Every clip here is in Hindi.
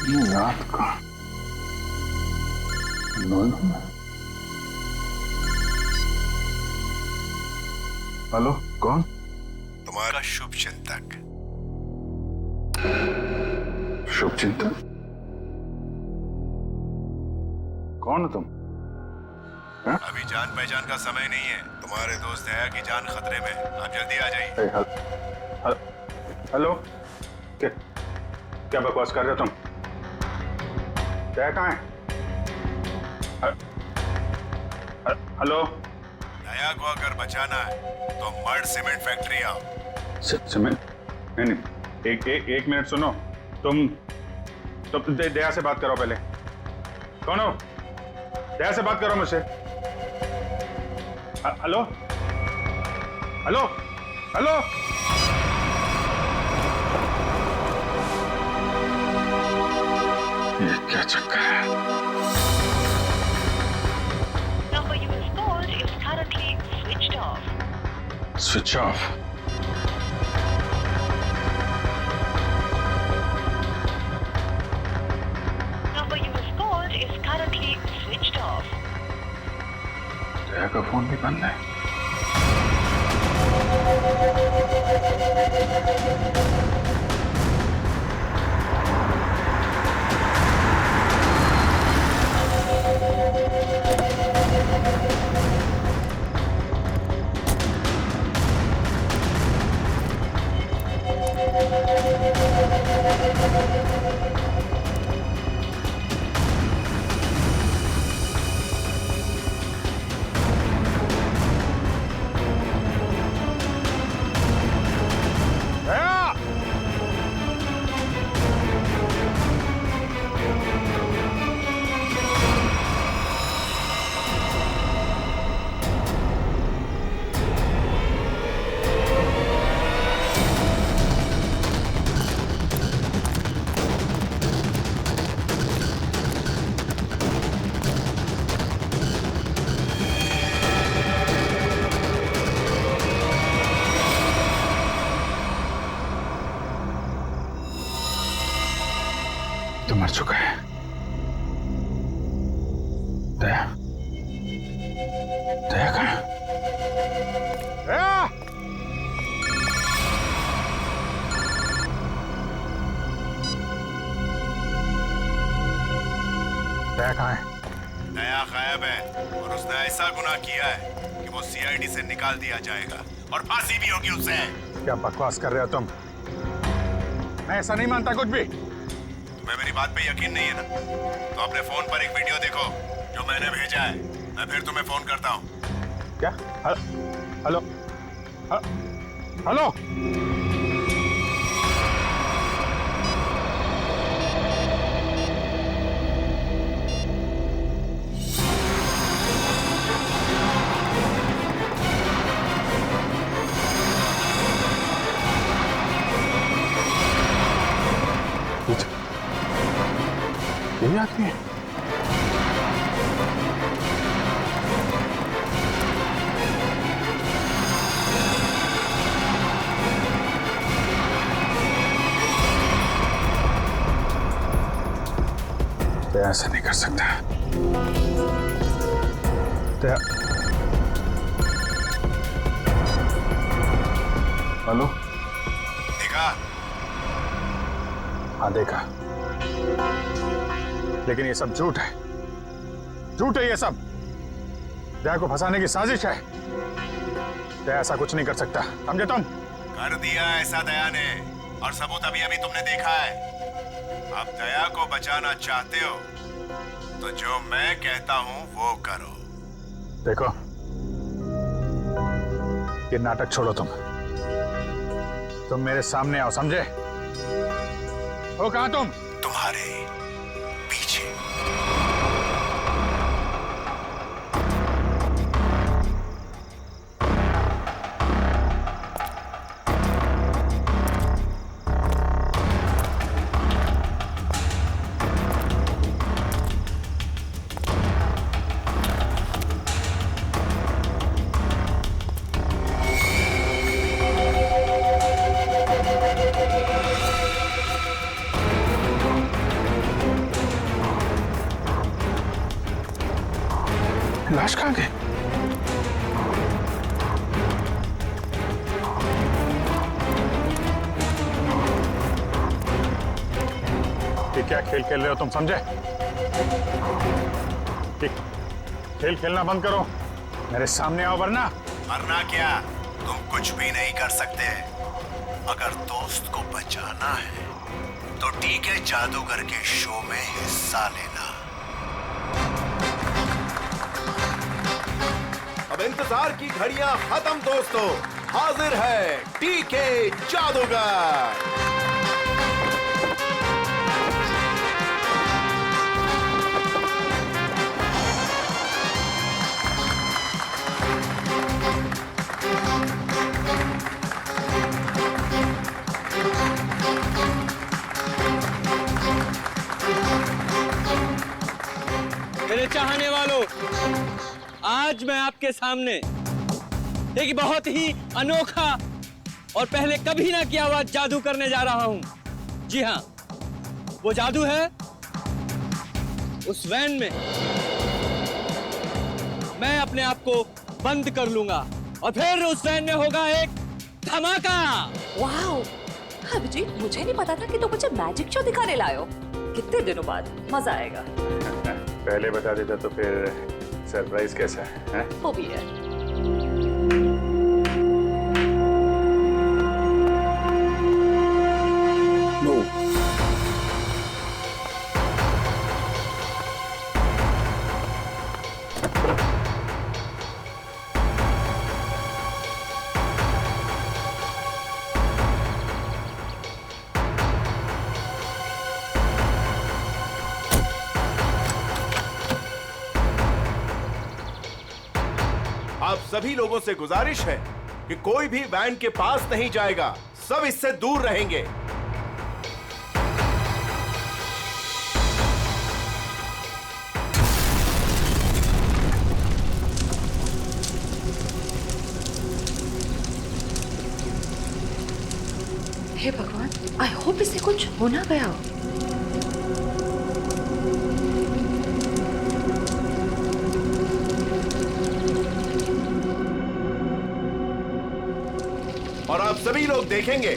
रात का 9 में। हेलो, कौन? तुम्हारा शुभ चिंतक। शुभ चिंतक? कौन हो तुम? अभी जान पहचान का समय नहीं है। तुम्हारे दोस्त दया की जान खतरे में। आप जल्दी आ जाइए। हेलो, क्या बकवास कर रहे हो तुम? दया कहाँ है? हेलो, दया को अगर बचाना है तो मर्ड सीमेंट फैक्ट्री आओ। सीमेंट? नहीं, एक मिनट सुनो। तुम दया से बात करो पहले। कौन हो? दया से बात करो मुझसे। Hello hello hello. ये क्या चक्कर है? Number you have called is currently switched off. Switch off? Number you have called is currently switched off. दया का फोन भी बंद है। तो मर चुका है। दया, दया कहाँ? दया! दया कहाँ है? दया गायब है और उसने ऐसा गुनाह किया है कि वो सीआईडी से निकाल दिया जाएगा और फांसी भी होगी उसे। क्या बकवास कर रहे हो तुम? मैं ऐसा नहीं मानता कुछ भी। तुम्हें मेरी बात पे यकीन नहीं है ना? तो अपने फोन पर एक वीडियो देखो जो मैंने भेजा है। मैं फिर तुम्हें फोन करता हूँ। क्या? Hello hello. यही आदमी है? तो ऐसा नहीं कर सकता। हेलो, देखा? हाँ देखा, लेकिन ये सब झूठ है। झूठ है ये सब। दया को फंसाने की साजिश है। दया ऐसा कुछ नहीं कर सकता, समझे तुम? कर दिया ऐसा दया ने, और सबूत अभी अभी तुमने देखा है। अब दया को बचाना चाहते हो तो जो मैं कहता हूं वो करो। देखो, ये नाटक छोड़ो। तुम मेरे सामने आओ, समझे? हो कहां तुम? तुम्हारे पीछे। प्रकाश कहाँ गए? ये क्या खेल खेल रहे हो तुम, समझे? ये खेल खेलना बंद करो, मेरे सामने आओ वरना। वरना क्या? तुम कुछ भी नहीं कर सकते। अगर दोस्त को बचाना है तो ठीक है, जादूगर के शो में हिस्सा लेना। अब इंतजार की घड़ियां खत्म दोस्तों, हाजिर है टीके जादूगर। मेरे चाहने वालों, आज मैं आपके सामने एक बहुत ही अनोखा और पहले कभी ना किया हुआ जादू करने जा रहा हूं। जी हां, वो जादू है उस वैन में मैं अपने आप को बंद कर लूंगा और फिर उस वैन में होगा एक धमाका। वाओ, अभिजीत, मुझे नहीं पता था कि तुम मुझे मैजिक शो दिखाने लाए हो। कितने दिनों बाद, मजा आएगा। पहले बता देता तो फिर सरप्राइज कैसा है? वो भी है। आप सभी लोगों से गुजारिश है कि कोई भी वैन के पास नहीं जाएगा, सब इससे दूर रहेंगे। हे भगवान, आई होप इससे कुछ हो ना गया हो। और आप सभी लोग देखेंगे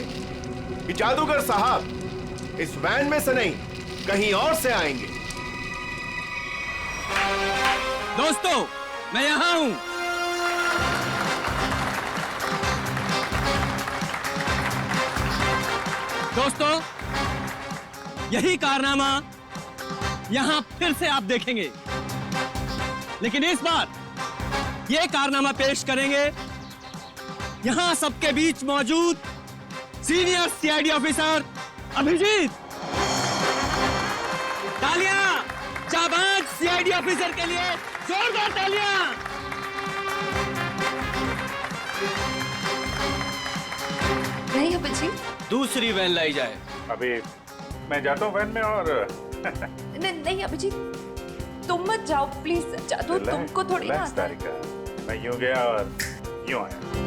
कि जादूगर साहब इस वैन में से नहीं, कहीं और से आएंगे। दोस्तों, मैं यहां हूं। दोस्तों, यही कारनामा यहां फिर से आप देखेंगे, लेकिन इस बार यह कारनामा पेश करेंगे यहां सबके बीच मौजूद सीनियर सीआईडी ऑफिसर अभिजीत। तालियां जाबाज सीआईडी ऑफिसर के लिए, जोरदार तालियां। नहीं अभिजीत, दूसरी वैन लाई जाए। अभी मैं जाता हूँ वैन में और नहीं अभिजीत, तुम मत जाओ प्लीज। जादू तुमको थोड़ी ना आता है। तारिका, मैं यूं गया और यूं आया।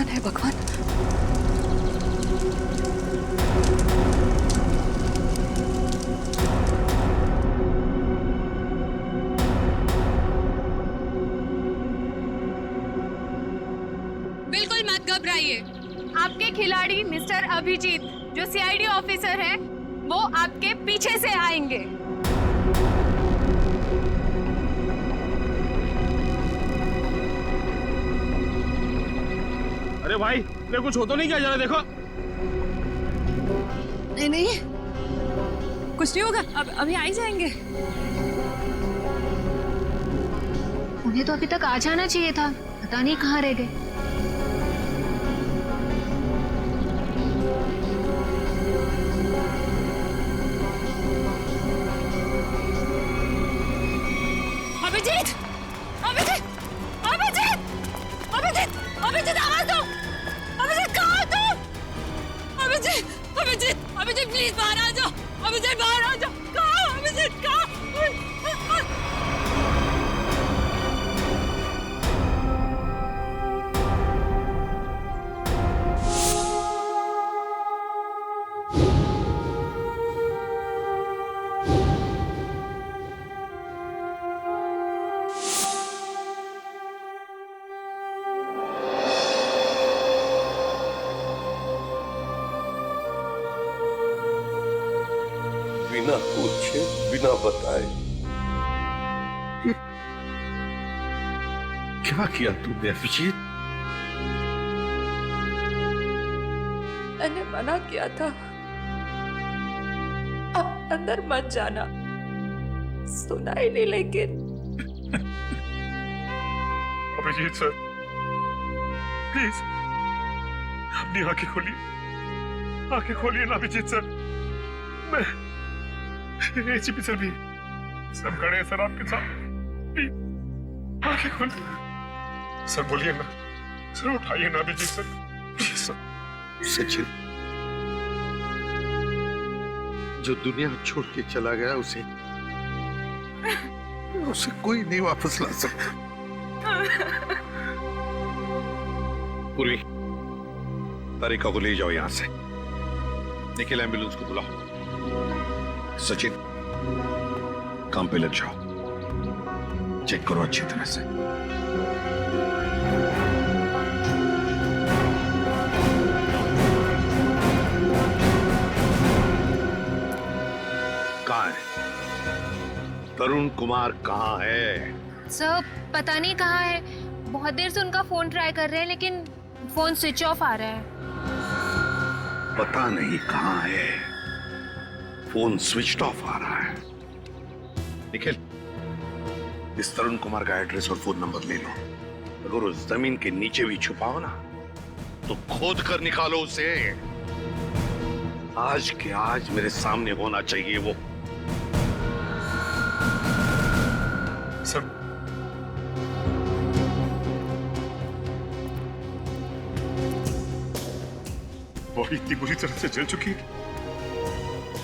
है भगवान। बिल्कुल मत घबराइए। आपके खिलाड़ी मिस्टर अभिजीत, जो सीआईडी ऑफिसर हैं, वो आपके पीछे से आएंगे। अरे भाई, ये कुछ हो तो नहीं क्या? जरा देखो। नहीं नहीं, कुछ नहीं होगा, अब अभी आ ही जाएंगे। उन्हें तो अभी तक आ जाना चाहिए था, पता नहीं कहाँ रह गए। अभिजीत, अभिजीत, अभिजीत, अभिजीत, अभिजीत, आवाज दो। अभिजीत, कहाँ हो तुम? अभिजीत, अभिजीत, अभिजीत, प्लीज बाहर आ जाओ। अभिजीत, बाहर आ जाओ। कहाँ हो अभिजीत? कहाँ? बिना पूछे, बिना बताए क्या किया तूने अभिजीत? मैंने मना किया था, आप अंदर मत जाना। सुना ही नहीं, लेकिन अभिजीत सर, प्लीज अपनी आंखें खोलिए, आंखें खोलिए ना अभिजीत सर। मैं एसीपी सर भी सब खड़े हैं सर आपके साथ, प्लीज आंखें खोलिए सर। बोलिए ना सर, उठाइए ना Abhijit sir, please sir. Sachin जो दुनिया छोड़ के चला गया, उसे कोई नहीं वापस ला सकता। पूर्वी, तारिका को ले जाओ यहां से। निखिल, एम्बुलेंस को बुलाओ। सचिन, काम पे लग जाओ, चेक करो अच्छी तरह से। कहाँ है तरुण कुमार? कहाँ है? सर पता नहीं कहाँ है। बहुत देर से उनका फोन ट्राई कर रहे हैं, लेकिन फोन स्विच ऑफ आ रहा है। पता नहीं कहाँ है, फोन स्विच ऑफ आ रहा है। निखिल, इस तरुण कुमार का एड्रेस और फोन नंबर ले लो। अगर उस जमीन के नीचे भी छुपाओ ना, तो खोद कर निकालो उसे। आज के आज मेरे सामने होना चाहिए वो। सर वो इतनी बुरी तरह से जल चुकी है,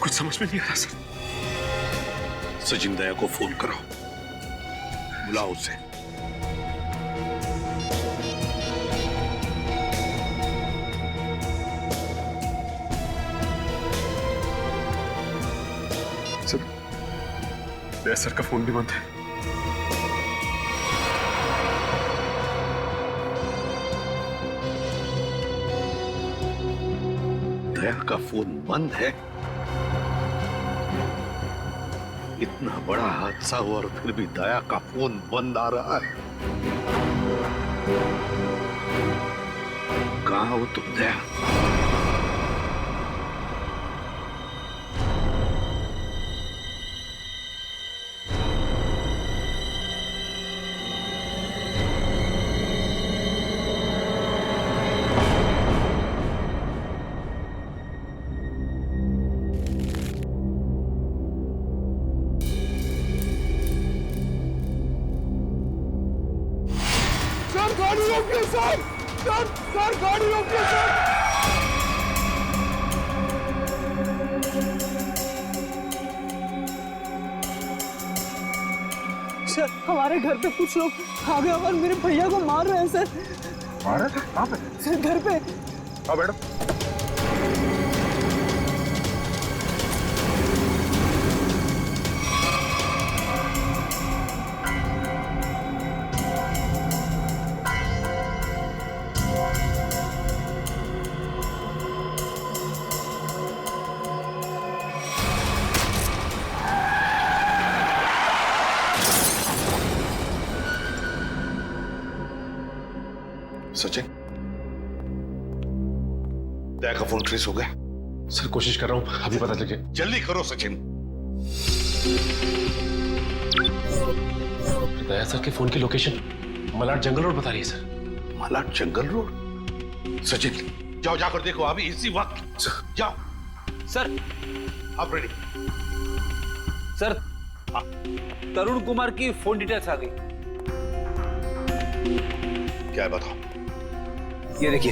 कुछ समझ में नहीं आ रहा सर। सचिन दया को फोन करो, बुलाओ उसे। सर, दया सर का फोन भी बंद है। दया का फोन बंद है? इतना बड़ा हादसा हुआ और फिर भी दया का फोन बंद आ रहा है। कहाँ हो तुम दया? गाड़ी रोकिए सर, सर गाड़ी रोकिए सर। सर हमारे घर पे कुछ लोग आ गए और मेरे भैया को मार रहे हैं सर। मार रहे थे? कहाँ पे? सर घर पे। हाँ मैडम। सचिन, दया का फोन ट्रेस हो गया? सर कोशिश कर रहा हूँ, अभी पता चल जाए। जल्दी करो सचिन। दया सर के फोन की लोकेशन मलाड जंगल रोड बता रही है सर। मलाड जंगल रोड? सचिन जाओ, जाकर देखो अभी इसी वक्त। जाओ सर। आप रेडी? सर तरुण कुमार की फोन डिटेल्स आ गई। क्या है बताओ। ये देखिए,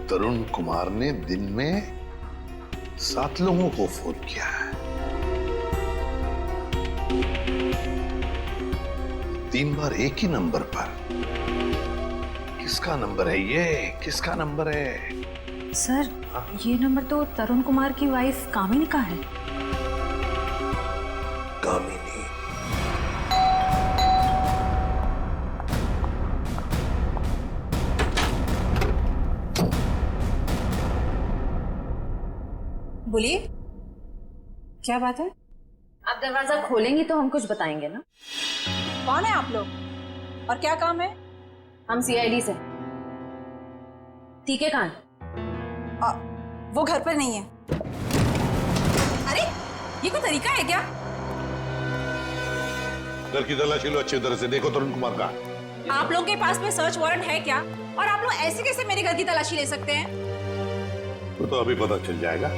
तरुण कुमार ने दिन में 7 लोगों को फोन किया है। 3 बार एक ही नंबर पर। किसका नंबर है ये? किसका नंबर है? सर, ये नंबर तो तरुण कुमार की वाइफ कामिनी का है। कामिनी? बोलिए, क्या बात है? आप दरवाजा खोलेंगी तो हम कुछ बताएंगे ना। कौन है आप लोग और क्या काम है? हम सीआईडी से। ठीक है, कहाँ? वो घर पर नहीं है। अरे, ये कोई तरीका है क्या? घर की तलाशी लो अच्छी तरह से, देखो तरुण कुमार का। आप लोगों के पास में सर्च वारंट है क्या? और आप लोग ऐसे कैसे मेरे घर की तलाशी ले सकते हैं? वो तो अभी पता चल जाएगा।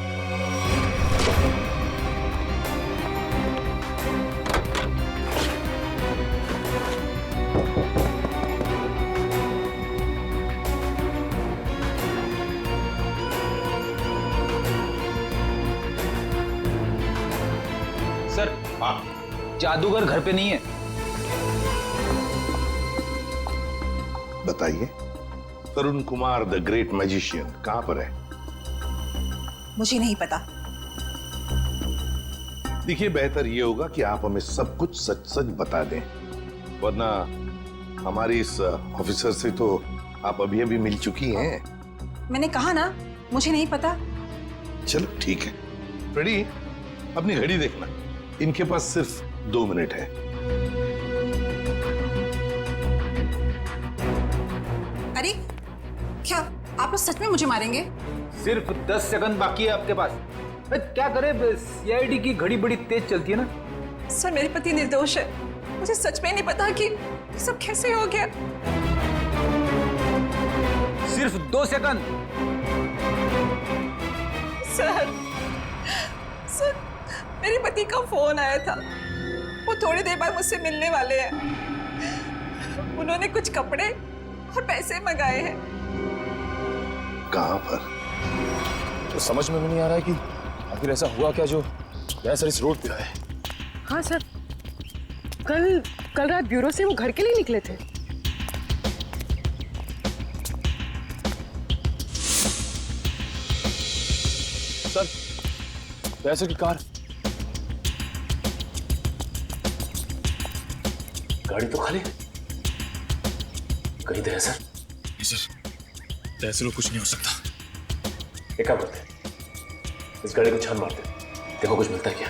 सर, जादूगर घर पे नहीं है। बताइए, तरुण कुमार द ग्रेट मैजिशियन कहां पर है? मुझे नहीं पता। देखिए, बेहतर ये होगा कि आप हमें सब कुछ सच सच बता दें, वरना हमारी इस ऑफिसर से तो आप अभी अभी मिल चुकी हैं। मैंने कहा ना, मुझे नहीं पता। चलो ठीक है। फ्रेडी, अपनी घड़ी देखना, इनके पास सिर्फ 2 मिनट है। अरे, क्या आप लोग सच में मुझे मारेंगे? सिर्फ 10 सेकंड बाकी है आपके पास। क्या करे, सीआईडी की घड़ी बड़ी तेज चलती है ना। सर, मेरे पति निर्दोष है। मुझे सच में नहीं पता कि ये सब कैसे हो गया। सिर्फ 2 सेकंड। सर, मेरे पति का फोन आया था। वो थोड़ी देर बाद मुझसे मिलने वाले हैं। उन्होंने कुछ कपड़े और पैसे मंगाए हैं। कहां पर? तो समझ में भी नहीं आ रहा है कि आखिर ऐसा हुआ क्या जो सर इस रोड पे आए। हाँ सर, कल रात ब्यूरो से वो घर के लिए निकले थे। सर, दया की कार। गाड़ी तो खाली, कहीं दया सर? दया सर, कुछ नहीं हो सकता। एक काम करते हैं, इस गाड़ी को छान मारते हैं, देखो कुछ मिलता है क्या।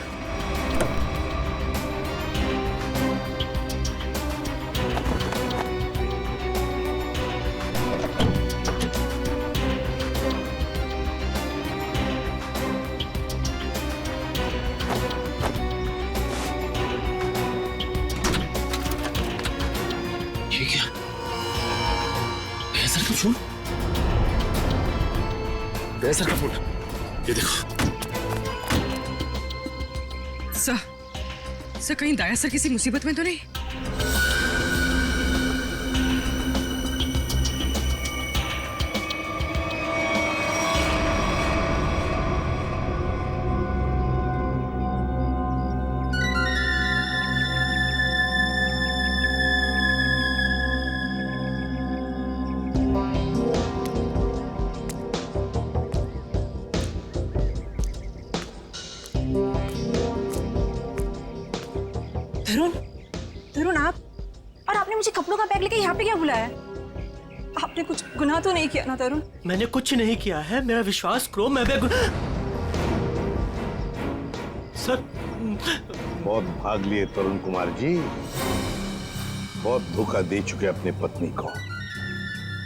ये क्या? दया सर का फोन? दया सर का फोन, ये देखो। सर कहीं दया सर किसी मुसीबत में तो नहीं? तरुण, आप? और आपने मुझे कपड़ों का बैग लेके यहाँ पे क्या बुलाया? आपने कुछ गुनाह तो नहीं किया ना तरुण? मैंने कुछ नहीं किया है, मेरा विश्वास करो। मैं सर, बहुत भाग लिए तरुण कुमार जी, बहुत धोखा दे चुके अपने पत्नी को,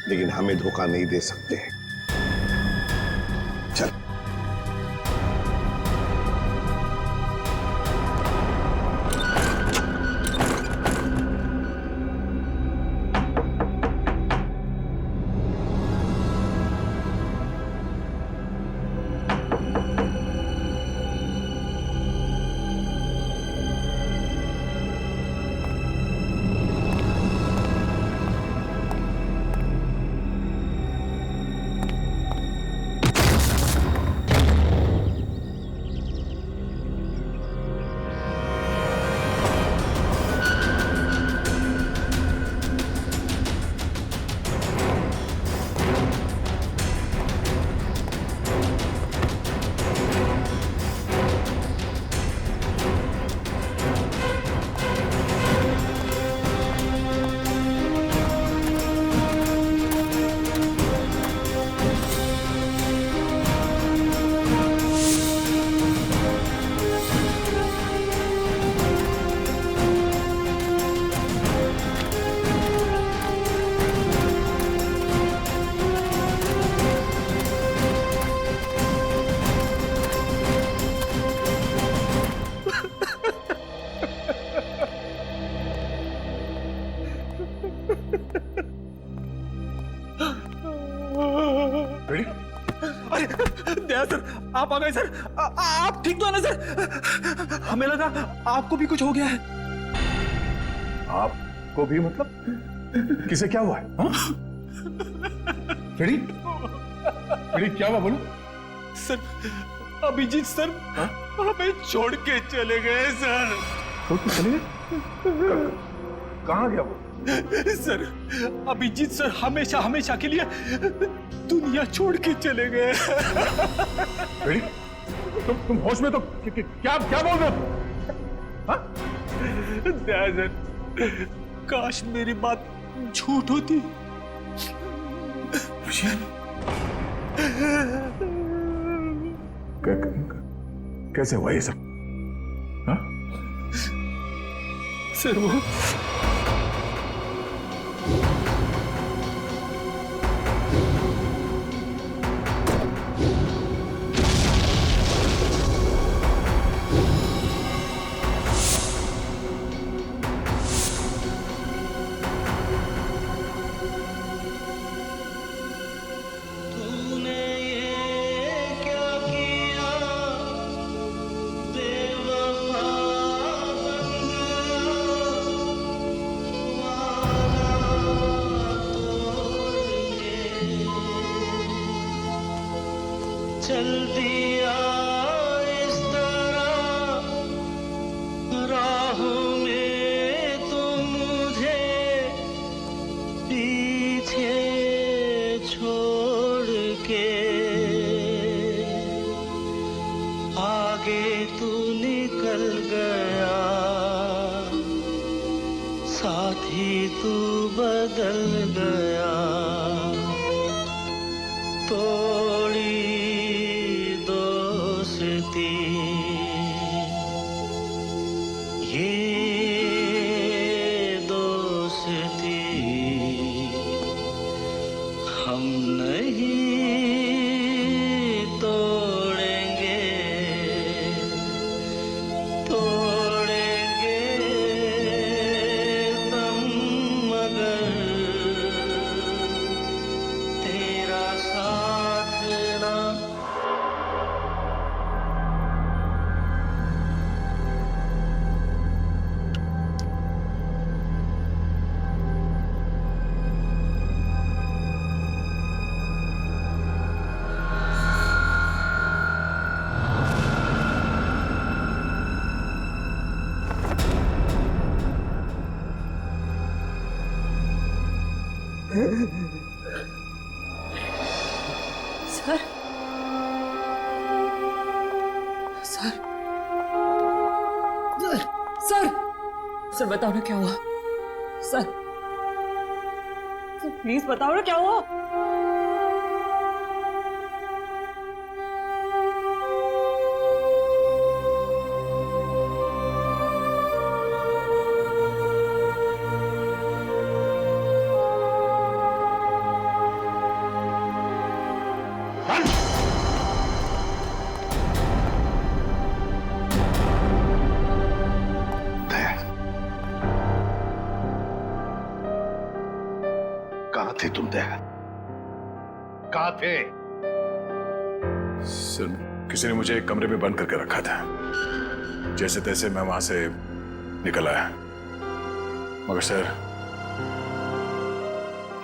लेकिन हमें धोखा नहीं दे सकते। चल। अरे दया सर, आप आ गए सर। आप ठीक तो है ना सर? हमें लगा आपको भी कुछ हो गया है। आपको भी मतलब? किसे क्या हुआ है? फ्रेडी, फ्रेडी क्या हुआ बोलो? सर, अभिजीत सर हमें छोड़ के चले गए सर। छोड़ के चले गए? कहाँ गया वो? सर, अभिजीत सर हमेशा हमेशा के लिए दुनिया छोड़ के चले गए। फ्रेडी, तुम होश में तो क्या क्या बोल रहे हो? दया सर, काश मेरी बात झूठ होती। कैसे हुआ ये सब? हाँ? सर वो चल दिया इस तरह राहों में तो मुझे पीछे छोड़ के, आगे तू निकल गया साथ ही तू बदल गया, तोड़ी दोस्ती ये दोस्ती हम नहीं तोड़ेंगे, तोड़ेंगे तुम मगर तेरा साथ ना। सर, सर, सर, सर बताओ ना क्या हुआ? सर, प्लीज बताओ ना क्या हुआ? कहाँ थे तुम दया? कहाँ थे? सर, किसी ने मुझे एक कमरे में बंद करके रखा था। जैसे तैसे मैं वहां से निकल आया, मगर सर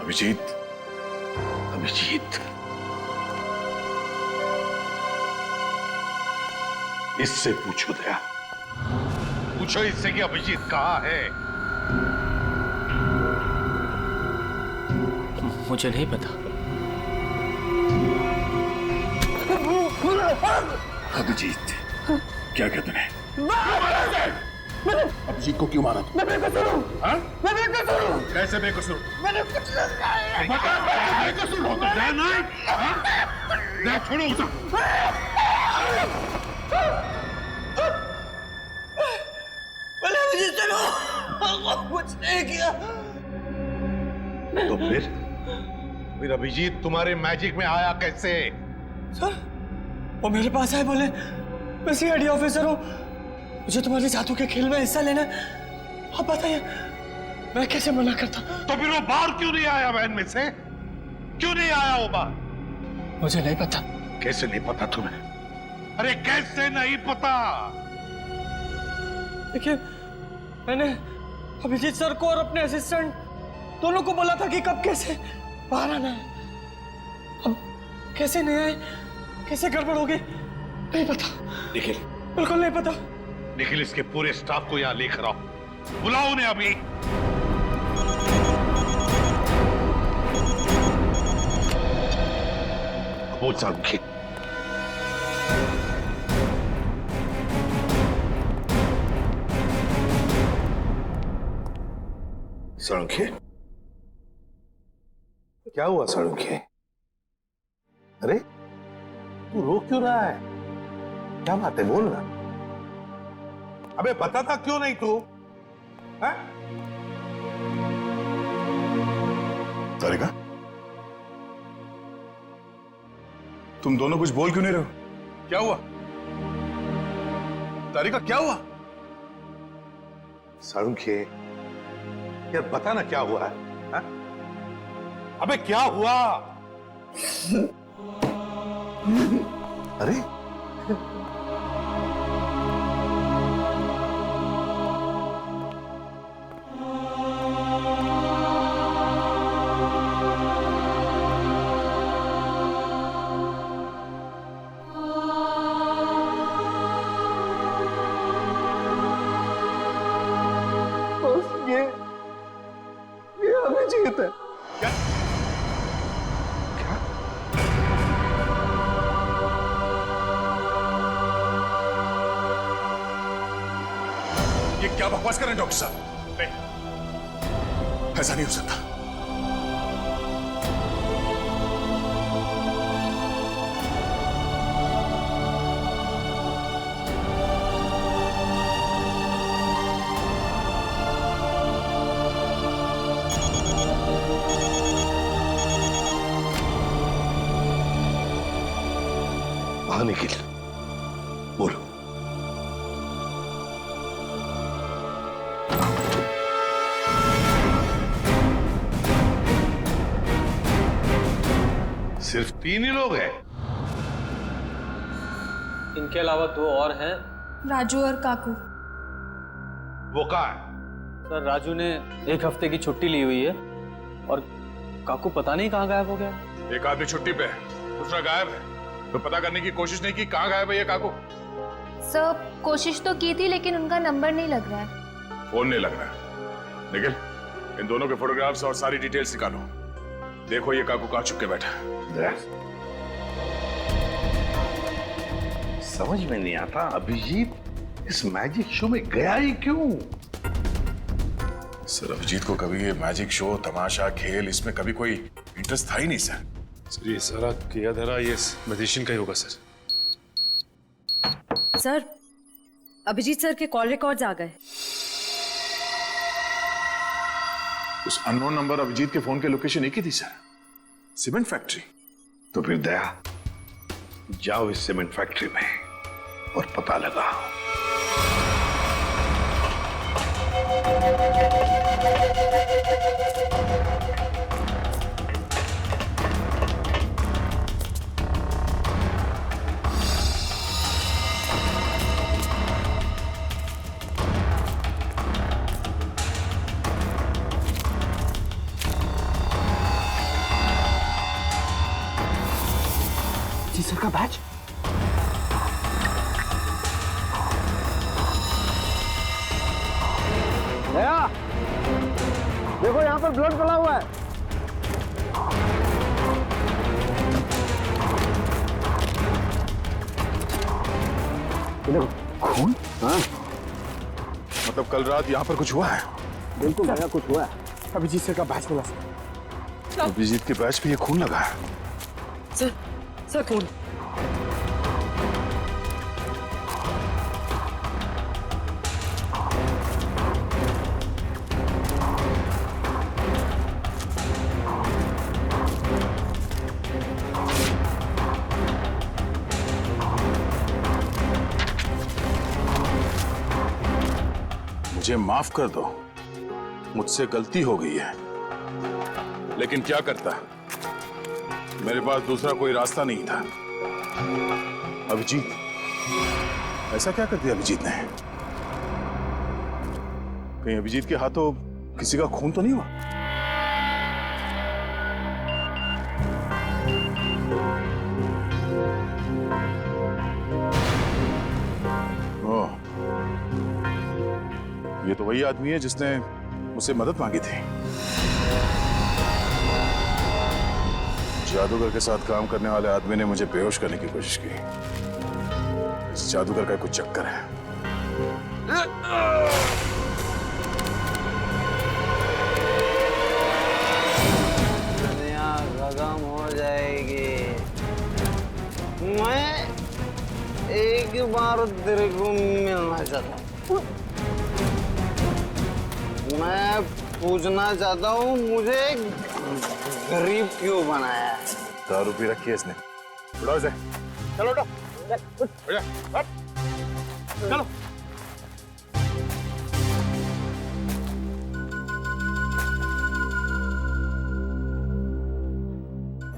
अभिजीत, अभिजीत, इससे पूछो दया, पूछो इससे कि अभिजीत कहाँ है? मुझे नहीं पता। अभिजीत, क्या कहते हैं? अभिजीत को क्यों मारा तुम? मैं बेकसूर हूँ। हाँ? मैं बेकसूर हूँ। कैसे बेकसूर? मैंने कुछ नहीं कहा है। बेकसूर हो तो दया नहीं? दया छोड़ो उसे। मैंने मुझे चलो कुछ नहीं किया। तो फिर अभिजीत तुम्हारे मैजिक में आया कैसे? सर, वो मेरे पास आए, बोले मैं सीआईडी ऑफिसर हूँ, मुझे तुम्हारे जादू के खेल में हिस्सा लेना है। आप बताइए मैं कैसे मना करता? तो फिर वो बाहर क्यों नहीं आया वैन में से? क्यों नहीं आया वो बाहर? मुझे नहीं पता। कैसे नहीं पता तुम्हें? अरे कैसे नहीं पता? देखिए, मैंने अभिजीत सर को और अपने असिस्टेंट दोनों को बोला था कि कब कैसे बाहर आना है। अब कैसे नहीं आए, कैसे गड़बड़ हो गई, नहीं पता। निखिल, बिल्कुल नहीं पता। निखिल, इसके पूरे स्टाफ को यहाँ लेकर आओ, बुलाओ उन्हें अभी। बोल सारुखी। सारुखी, क्या हुआ सारुखी? अरे तू रो क्यों रहा है? क्या बात है, बोल ना। अबे बता था क्यों नहीं तू? तारिका, तुम दोनों कुछ बोल क्यों नहीं रहे हो? क्या हुआ? तारिका, क्या हुआ? सारुखी, यार बता ना क्या हुआ है? हा? अबे क्या हुआ? अरे ये अभिजीत है। क्या? क्या? ये क्या बकवास कर रहे हैं डॉक्टर साहब? नहीं, ऐसा नहीं हो सकता। हाँ निखिल, बोलो। सिर्फ 3 ही लोग हैं? इनके अलावा 2 और हैं। राजू और काकू। वो कहाँ है? सर, राजू ने 1 हफ्ते की छुट्टी ली हुई है और काकू पता नहीं कहाँ गायब हो गया। एक आदमी छुट्टी पे है, दूसरा गायब है, तो पता करने की कोशिश नहीं की कहाँ गायब है ये काकू? सर, कोशिश तो की थी लेकिन उनका नंबर नहीं लग रहा है। फोन नहीं लग रहा है। निखिल, इन दोनों के फोटोग्राफ्स और सारी डिटेल्स निकालो। देखो ये काकू कहाँ छुप के बैठा है। समझ में नहीं आता अभिजीत इस मैजिक शो में गया ही क्यों? सर, अभिजीत को कभी ये मैजिक शो, तमाशा, खेल, इसमें कभी कोई इंटरेस्ट था ही नहीं सर। सर, ये सारा किया धरा ये मैजिशियन का ही होगा सर। सर, अभिजीत सर के कॉल रिकॉर्ड्स आ गए। उस अननोन नंबर अभिजीत के फोन के लोकेशन एक ही थी सर, सीमेंट फैक्ट्री। तो फिर दया, जाओ इस सीमेंट फैक्ट्री में और पता लगाओ। जी सर का बैच। दया, देखो यहाँ पर ब्लड पड़ा हुआ है। देखो खून। हाँ, मतलब कल रात यहाँ पर कुछ हुआ है? बिल्कुल दया, कुछ हुआ है। अभिजीत सर का बैच मिला सर। अभिजीत के बैच पे ये खून लगा है। सर खून। मुझे माफ कर दो, मुझसे गलती हो गई है, लेकिन क्या करता, मेरे पास दूसरा कोई रास्ता नहीं था। अभिजीत, ऐसा क्या कर दिया अभिजीत ने? कहीं अभिजीत के हाथों किसी का खून तो नहीं हुआ? ओह, ये तो वही आदमी है जिसने मुझसे मदद मांगी थी। जादूगर के साथ काम करने वाले आदमी ने मुझे बेहोश करने की कोशिश की। इस जादूगर का कुछ चक्कर है। दुनिया खत्म हो जाएगी। मैं एक बार तेरे को मिलना चाहता हूँ। मैं पूछना चाहता हूँ, मुझे गरीब क्यों बनाया? दारू पी रखी है इसने। उठाओ इसे। चलो उठो। उठ जा। हट। चलो।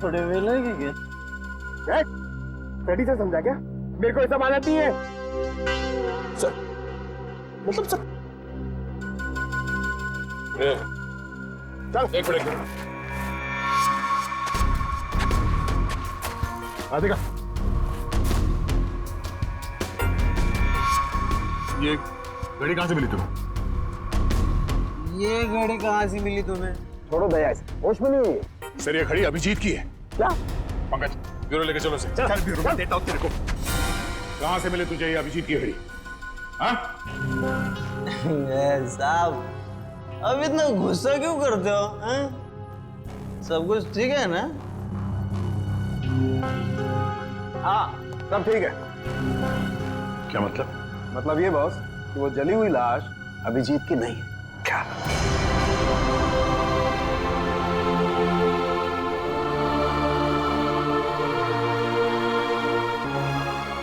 थोड़े वेले की क्या? रेडी से समझा क्या? मेरे को ऐसा मानती है सर, मतलब सर। चल एक मिनट। राधिका, ये घड़ी कहाँ से मिली तुम्हें? ये घड़ी कहाँ से मिली तुम्हें? छोड़ो दया, होश में नहीं है सर। ये घड़ी अभिजीत की है। क्या? पंकज, ब्यूरो लेके चलो से। चल ब्यूरो में देता हूँ तेरे को। कहाँ से मिले तुझे ये अभिजीत की घड़ी? हाँ? साहब, अब इतना गुस्सा क्यों करते हो? हैं? सब कुछ ठीक है ना? हाँ, सब ठीक है। क्या मतलब? मतलब ये बॉस कि वो जली हुई लाश अभिजीत की नहीं है। क्या?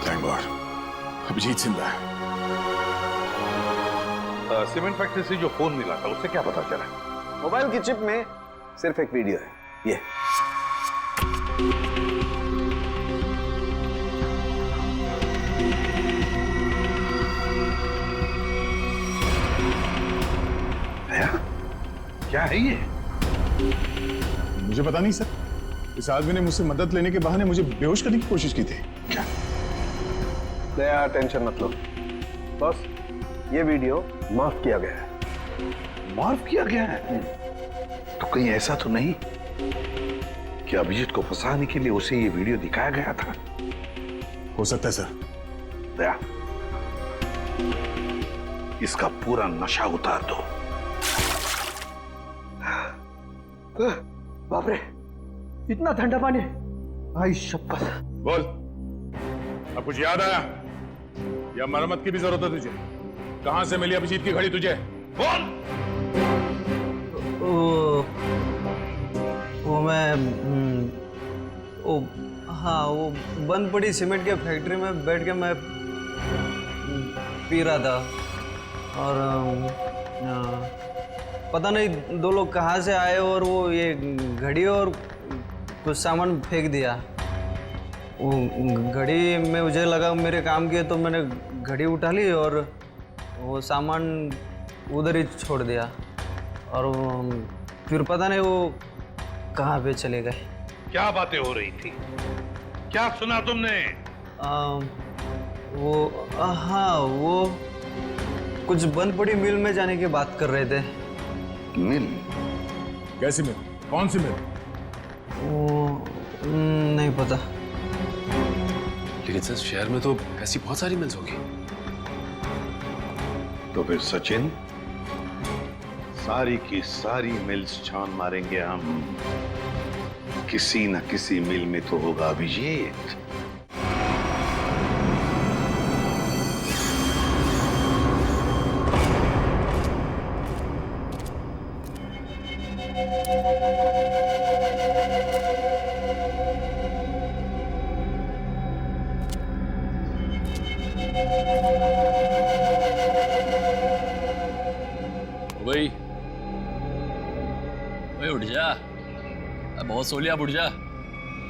थैंक गॉड, अभिजीत जिंदा है। सीमेंट फैक्ट्री से जो फोन मिला था उससे क्या पता चला? मोबाइल की चिप में सिर्फ एक वीडियो है, ये। क्या है ये? मुझे पता नहीं सर। इस आदमी ने मुझसे मदद लेने के बहाने मुझे बेहोश करने की कोशिश की थी। क्या? दया, टेंशन मत लो बॉस, ये वीडियो माफ किया गया है। माफ किया गया है? तो कहीं ऐसा तो नहीं कि अभिजीत को फंसाने के लिए उसे ये वीडियो दिखाया गया था? हो सकता है सर। दया, इसका पूरा नशा उतार दो। बाप रे, इतना ठंडा पानी! भाई शपथ। बोल, अब कुछ याद आया या मरम्मत की भी जरूरत है तुझे? कहां से मिली अभिजीत की घड़ी तुझे? बोल। वो मैं हाँ, वो बंद पड़ी सीमेंट के फैक्ट्री में बैठ के मैं पी रहा था और पता नहीं दो लोग कहाँ से आए और वो ये घड़ी और कुछ सामान फेंक दिया। वो घड़ी में मुझे लगा मेरे काम की है तो मैंने घड़ी उठा ली और वो सामान उधर ही छोड़ दिया और फिर पता नहीं वो कहाँ पे चले गए। क्या बातें हो रही थी? क्या सुना तुमने? हाँ, वो कुछ बंद पड़ी मिल में जाने की बात कर रहे थे। मिल? कैसी मिल? कौन सी मिल? वो नहीं पता। लेकिन सर, शहर में तो ऐसी बहुत सारी मिल्स होगी। तो फिर सचिन, सारी की सारी मिल्स छान मारेंगे हम। किसी न किसी मिल में तो होगा अभिजीत। वही ओए उठ जा, बहुत सो लिया, अब उठ जा।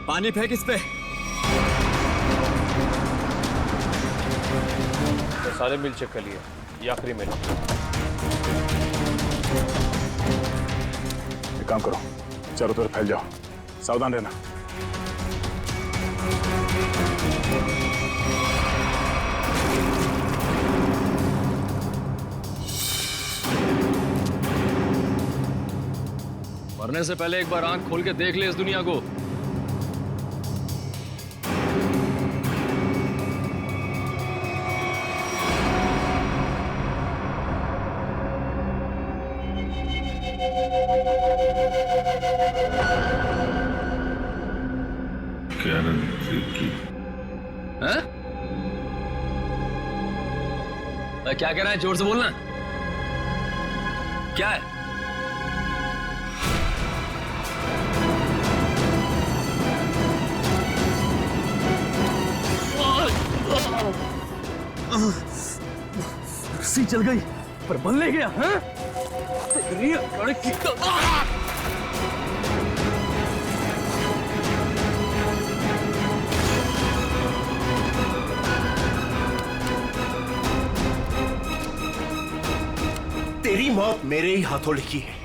पानी फेंक इस पे। तो सारे मिल चेक कर लिए, ये आखिरी मिल। एक काम करो, चारों तरफ फैल जाओ, सावधान रहना। मरने से पहले एक बार आंख खोल के देख ले इस दुनिया को। हैं? क्या कह रहा है? जोर से बोलना। क्या है? रस्सी चल गई पर बल ले गया। हैं? तेरी लड़की का तेरी मौत मेरे ही हाथों लिखी है।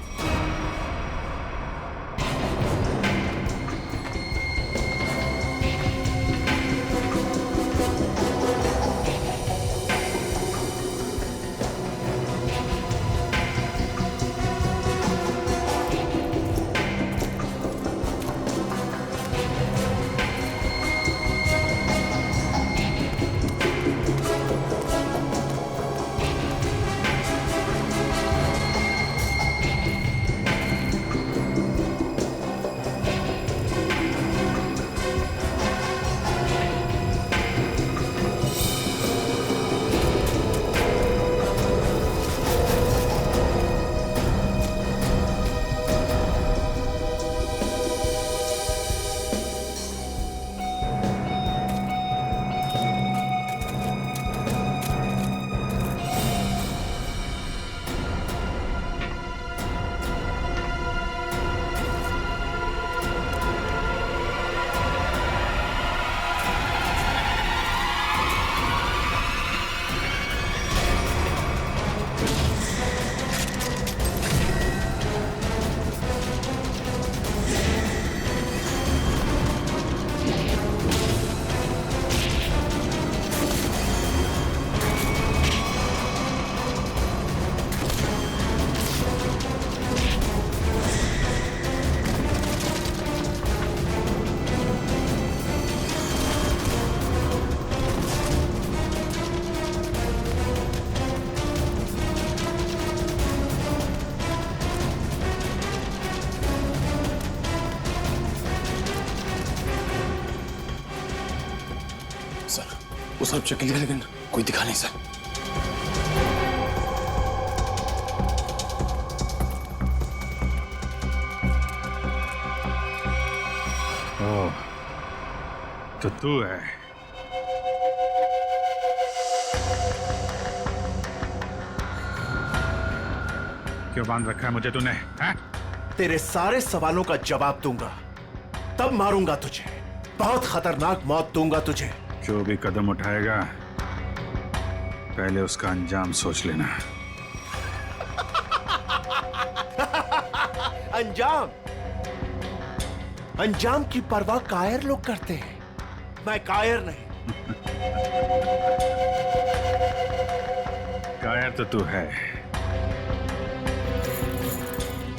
वो सब चेक लिया लेकिन कोई दिखा नहीं सर। ओह, तो तू है। क्यों बांध रखा है मुझे तूने? हैं? तेरे सारे सवालों का जवाब दूंगा, तब मारूंगा तुझे। बहुत खतरनाक मौत दूंगा तुझे। जो भी कदम उठाएगा पहले उसका अंजाम सोच लेना। अंजाम? अंजाम की परवाह कायर लोग करते हैं, मैं कायर नहीं। कायर तो तू है,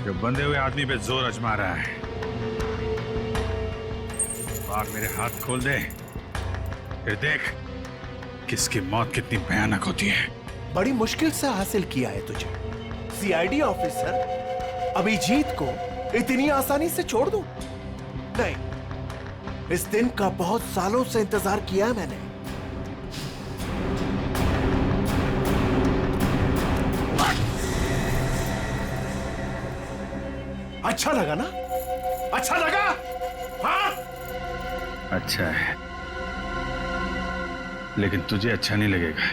जो बंधे हुए आदमी पे जोर आजमा रहा है। बाहर मेरे हाथ खोल दे, फिर देख किसकी मौत कितनी भयानक होती है। बड़ी मुश्किल से हासिल किया है तुझे। सीआईडी ऑफिसर अभिजीत को इतनी आसानी से छोड़ दूं? नहीं, इस दिन का बहुत सालों से इंतजार किया है मैंने। अच्छा लगा ना? अच्छा लगा? हाँ? अच्छा है, लेकिन तुझे अच्छा नहीं लगेगा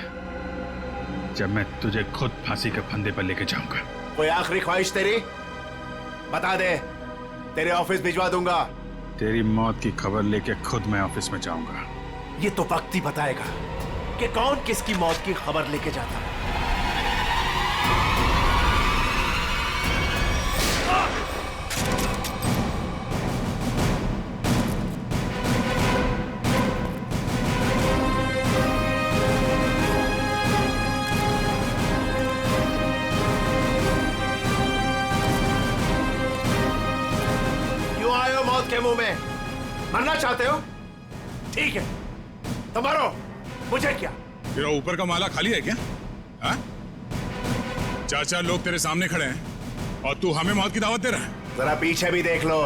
जब मैं तुझे खुद फांसी के फंदे पर लेके जाऊंगा। कोई आखिरी ख्वाहिश तेरी? बता दे, तेरे ऑफिस भिजवा दूंगा। तेरी मौत की खबर लेके खुद मैं ऑफिस में जाऊंगा। ये तो वक्त ही बताएगा कि कौन किसकी मौत की खबर लेके जाता है। क्यों आए हो मौत के मुंह में? मरना चाहते हो? ठीक है, तो मरो, मुझे क्या? तेरा ऊपर का माला खाली है क्या? हाँ? चार लोग तेरे सामने खड़े हैं और तू हमें मौत की दावत दे रहा है। जरा पीछे भी देख लो।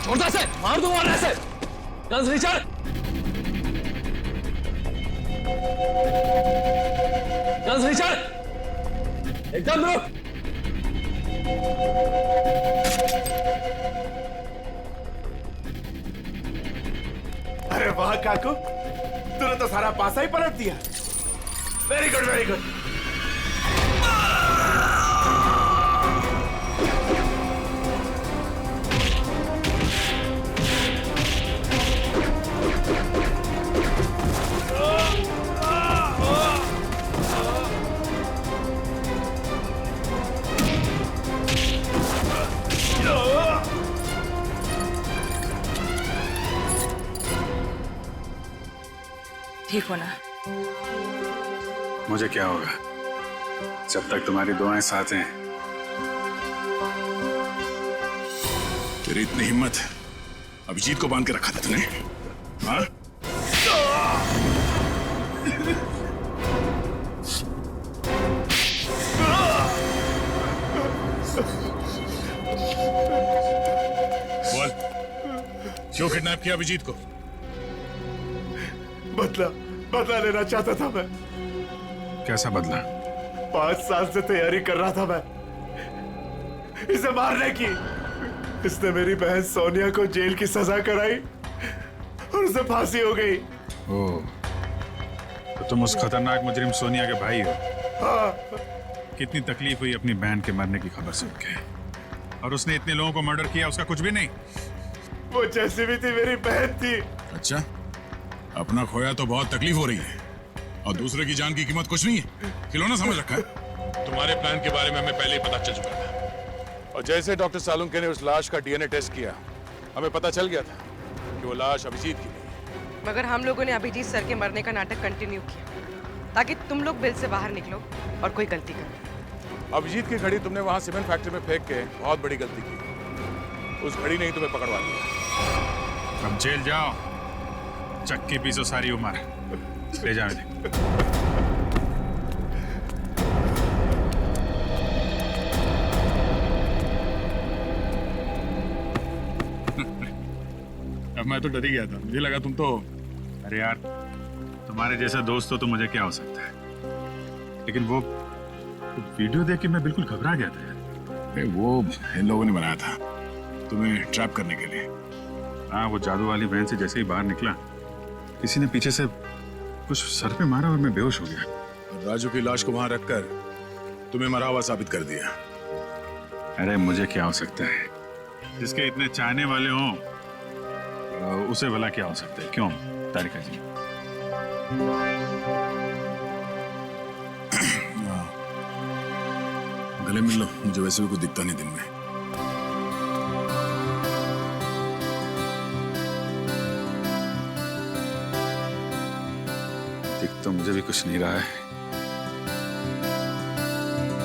छोड़ता से मार दूंगा ऐसे। गन्स रिचर्ड, गन्स रिचर्ड, एकदम रुक। अरे वाह काकू, तूने तो सारा पासा ही पलट दिया। Very good, very good. ठीक हो ना? मुझे क्या होगा जब तक तुम्हारी दुआएं साथ हैं। तेरी इतनी हिम्मत अभिजीत को बांध के रखा था तूने? हाँ? बोल, क्यों किडनैप किया अभिजीत को? बदला लेना चाहता था मैं। कैसा बदला? 5 साल से तैयारी कर रहा था मैं इसे मारने की। इसने मेरी बहन सोनिया को जेल की सजा कराई और उसे फांसी हो गई। ओह, तो तुम उस खतरनाक मुजरिम सोनिया के भाई हो? हाँ। कितनी तकलीफ हुई अपनी बहन के मरने की खबर सुन के, और उसने इतने लोगों को मर्डर किया, उसका कुछ भी नहीं? वो जैसी भी थी मेरी बहन थी। अच्छा, अपना खोया तो बहुत तकलीफ हो रही है और दूसरे की जान की कीमत कुछ नहीं है, खिलौना समझ रखा है। तुम्हारे प्लान के बारे में हमें पहले ही पता चल चुका था, और जैसे डॉक्टर सालुंके ने उस लाश का डीएनए टेस्ट किया, हमें पता चल गया था कि वो लाश अभिजीत की नहीं। मगर हम लोगों ने अभिजीत सर के मरने का नाटक कंटिन्यू किया ताकि तुम लोग बिल से बाहर निकलो और कोई गलती करो। अभिजीत की घड़ी तुमने वहां सीमेंट फैक्ट्री में फेंक के बहुत बड़ी गलती की। उस घड़ी ने ही तुम्हें पकड़वा दिया। अब जेल जाओ, चक्की पीसो सारी उम्र। ले जाओ इन्हें। अब मैं तो डर ही गया था, मुझे लगा तुम तो। अरे यार, तुम्हारे जैसा दोस्त हो तो मुझे क्या हो सकता है, लेकिन वो वीडियो देख के मैं बिल्कुल घबरा गया था यार। वो इन लोगों ने बनाया था तुम्हें ट्रैप करने के लिए। हाँ, वो जादू वाली वैन से जैसे ही बाहर निकला, किसी ने पीछे से कुछ सर पे मारा और मैं बेहोश हो गया। राजू की लाश को वहां रखकर तुम्हें मरा हुआ साबित कर दिया। अरे मुझे क्या हो सकता है, जिसके इतने चाहने वाले हों उसे भला क्या हो सकता है? क्यों तारिका जी? गले मिल लो, मुझे वैसे भी कुछ दिखता नहीं दिन में। दिख तो मुझे भी कुछ नहीं रहा है।